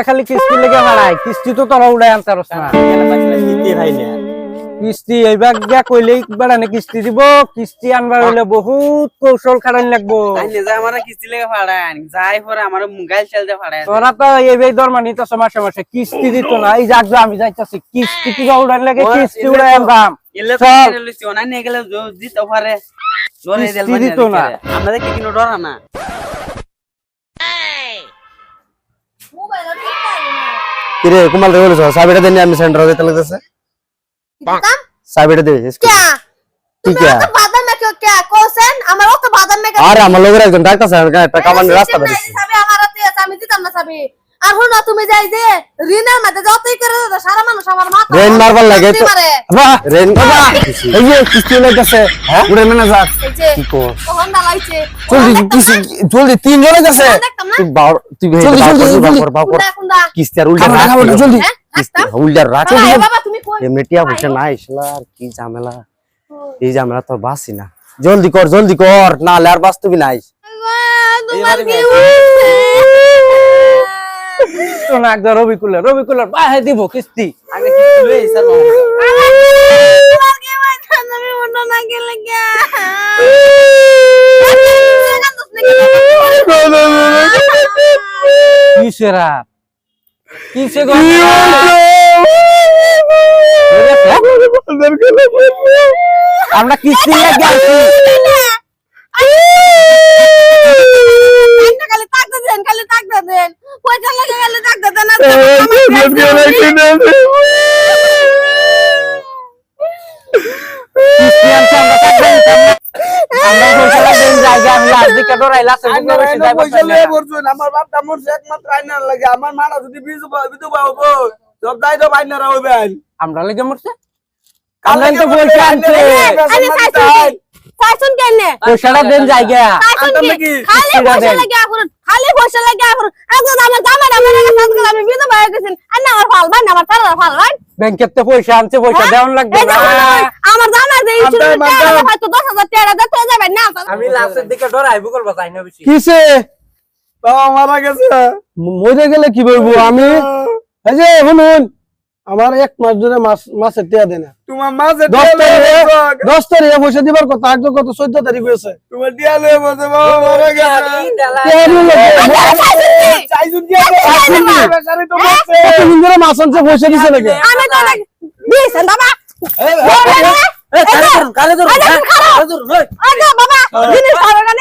খালি কিস্তি লেগে ভাড়াই কিস্তি তো তোরা উড়াই আনতারস না কিস্তি ভাই না কিস্তি এইবার গিয়া কইলেই বাড়ানে কিস্তি দিব কিস্তি আনবার হইলে বহুত কৌশল খাটান লাগবো আমার কিস্তি লেগে ভাড়ান যাই পরে আমার মোবাইল চাল দিয়ে ভাড়ায় তোরা তো এই দরমা নিতেছ মাসে মাসে কিস্তি দিত না এই যাক আমি যাইতাছি কিস্তি কি উড়ান লাগে কিস্তি উড়াই আনবাম এলে তো লইছি ওনা নিয়ে গেলে দিতে পারে লরে দেল দিত না আমাদের কি কিনো ডরা না কিরে কুমাল রে বলেছ সাবিটা দেনি আমি সেন্টার দিতে লাগতেছে সাবিটা দে কি কি বাদাম মে क्या কোসেন আমার তো বাদাম মে আরে আমার লগের একজন ডাক্তার স্যার একটা কামানের রাস্তা বেরিয়েছে সাবি আমার হাতে আছে আমি দিতাম না সাবি আর হুন তুমি যাই যে রিনার মধ্যে যতই করে সারা মানুষ আমার মাথা রেন মারবার লাগে তো বাহ রেন বাবা এই যে কিস্তি লাগতেছে উড়ে ম্যানেজার কি কো হন্ডা লাইছে জলদি তিন জনে গেছে তুই বাও তুই জলদি বাও কর কিস্তি আর উল্টা রাখ জলদি কিস্তি উল্টা রাখ বাবা তুমি কই এমনিটিয়া বসে না ইসলা আর কি ঝামেলা এই ঝামেলা তোর বাসি না জলদি কর নালে আর বাস্তবই নাই তোমার কি তো না একদম রবিকুলার বাহে দিব কিস্তি আগে কিস্তি লই স্যার তোমার কি মাথা আমি মন না গেলে গা কিসেরা কিসে গো আমরা কিস্তি লাগে আছি খালি তাক দেন পয়সা লাগে খালি তাক দেন না কিস্তি আনছে আমরা পয়সা দেন জায়গা আমি লাস্ট দিকে ডরাইলা পয়সা লয়ে বলছুন আমার বাপটা মরছে একমাত্র আইনার লাগে আমার মানা যদি বিধবা হবো সব দায়িত্ব আইনারা হইবেন আমরা লাগে মরছে কালেন তো পয়সা আনছে ফাইসন কেনে পয়সাটা দেন জায়গা খালি পয়সা লাগে এখন খালি পয়সা লাগে এখন একদম আমার জামাই আমার কাছে কাজ আমি বিধবা হয়ে গেছেন আর না আমার ফাল ভাই না আমার তার ফাল ভাই ব্যাংকের তো পয়সা আনছে পয়সা দেওয়ান লাগবে না আমার জামাই দেই ছিল হয়তো 10,000 টাকা দিতে যাবে না আমি লাস্টের দিকে ডরাইবো করব তাই না বেশি কিসে বাবা মারা গেছে মরে গেলে কি বলবো আমি এই যে শুনুন আমার এক মাস ধরে মাসের টিয়া দেয় না তোমার মাঝে 10 তারিখে পয়সা দিবার কথা আজ কত 14 তারিখ হয়েছে তোমার দিয়া লয়ে বসে বাবা মারা গেছে চাইছুন দিয়া বেচারি তো বলছে তুমি ধরে মাস আনছে পয়সা দিছে নাকি আমি তো দিছেন বাবা কালে ধরো আগে বাবা জিনিস ধরো না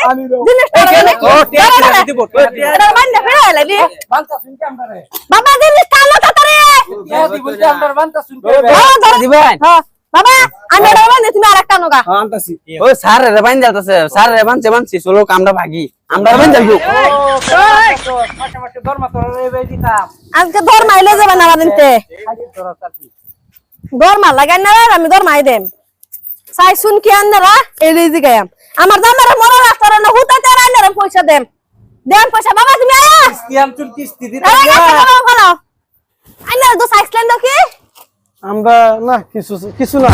জিনিস ধরো ও টিয়া দিব এটা মানে ফেরা লাগি বান্তা শুনতে আমরা রে বাবা জিনিস টানো তাড়াতাড়ি টিয়া দিব আমরা বান্তা শুনতে দিবেন হ্যাঁ বাবা আমি এটা মানে তুমি আরেকটা নগা আনতাছি ও স্যার রে বাইন যাইতাছে স্যার রে বানছে চলো আমরা ভাগি আমরা বাইন যাইবো মাসে ধর্মা তোরা রে বেই দিতাম আজকে দর মাইলে যাবে না বাদিনতে দর মার লাগাই না আমি দর মাই দেম চাই শুন কি আনরা এই রিজি গায়াম আমার দামারে মরা রাস্তার না হুতাতে রাইনারে পয়সা দেম দেন পয়সা বাবা তুমি আয়া কিস্তি আনছুন কিস্তি দিতে আইনা তো সাইক্লেন দেখি আমরা না কিছু না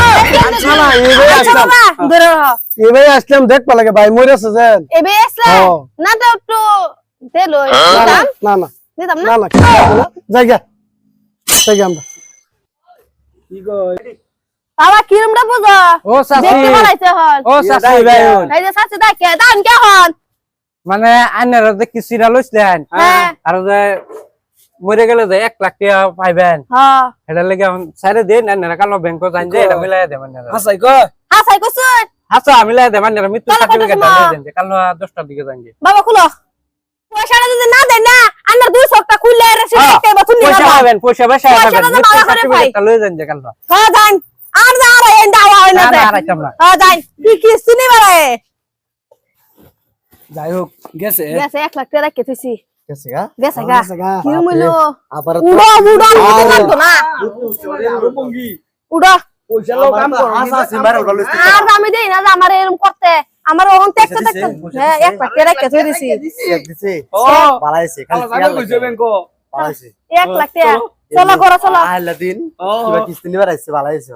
বাবা দূরে রহ এবারে আসলাম দেখবা লাগে ভাই মরেছে যেন এবে আসলে না তো একটু দেলো না না দিতাম না না না জায়গা আমরা কি গো বাবা কিরমটা বুঝো ও সাসি দেখতে বানাইছে হল ও সাসি ভাই এই যে সাসি দেখে দান কে হন মানে আইনার যে কিস্তিটা লইছিলেন হ্যাঁ আর যে মরে গেলে যে 1 লাখ টাকা পাইবেন হ্যাঁ এটা লাগি এখন সাইরে দেন আইনারা কালো ব্যাংকো যান যে এটা মিলাই দেবেন না হাসাই গো হাসাই কইছুন আচ্ছা মিলাই দেবেন না মৃত্যু সার্টিফিকেট দেন যে কালো 10টার দিকে যান বাবা খুলো পয়সাটা যদি না দেন না আন্ডার 200টা খুললে রেসিট দেখতে বাতুন নিবা পয়সা পাবেন পয়সা পয়সাটা তো মৃত্যু ভালো করে সার্টিফিকেটটা লই যান যে কালো হ্যাঁ যান আর যা আর এন্ড আওয়া হয় না না আরাইতাম না হ্যাঁ যান কি কিস্তি নিবা রে যাই হোক গেছে গেছে 1 লাখ টাকা রেখে থইছি গেছে গা গেছে গা কি হইলো আবার উড়ো উড়ো লাগতো না উড়ো পয়সা লোক কাম করো হাসাসি মারা উড়ালো আর আমি দেই না যে আমার এরকম করতে আমার ওহন দেখতে দেখতে হ্যাঁ 1 লাখ টাকা রেখে থই দিছি দিছে ও পালাইছে কালা জায়গা কইছে ব্যাংকো পালাইছে 1 লাখ টাকা চলো করো চলো আইলা দিন কিবা কিস্তি নিবার আইছে পালাইছে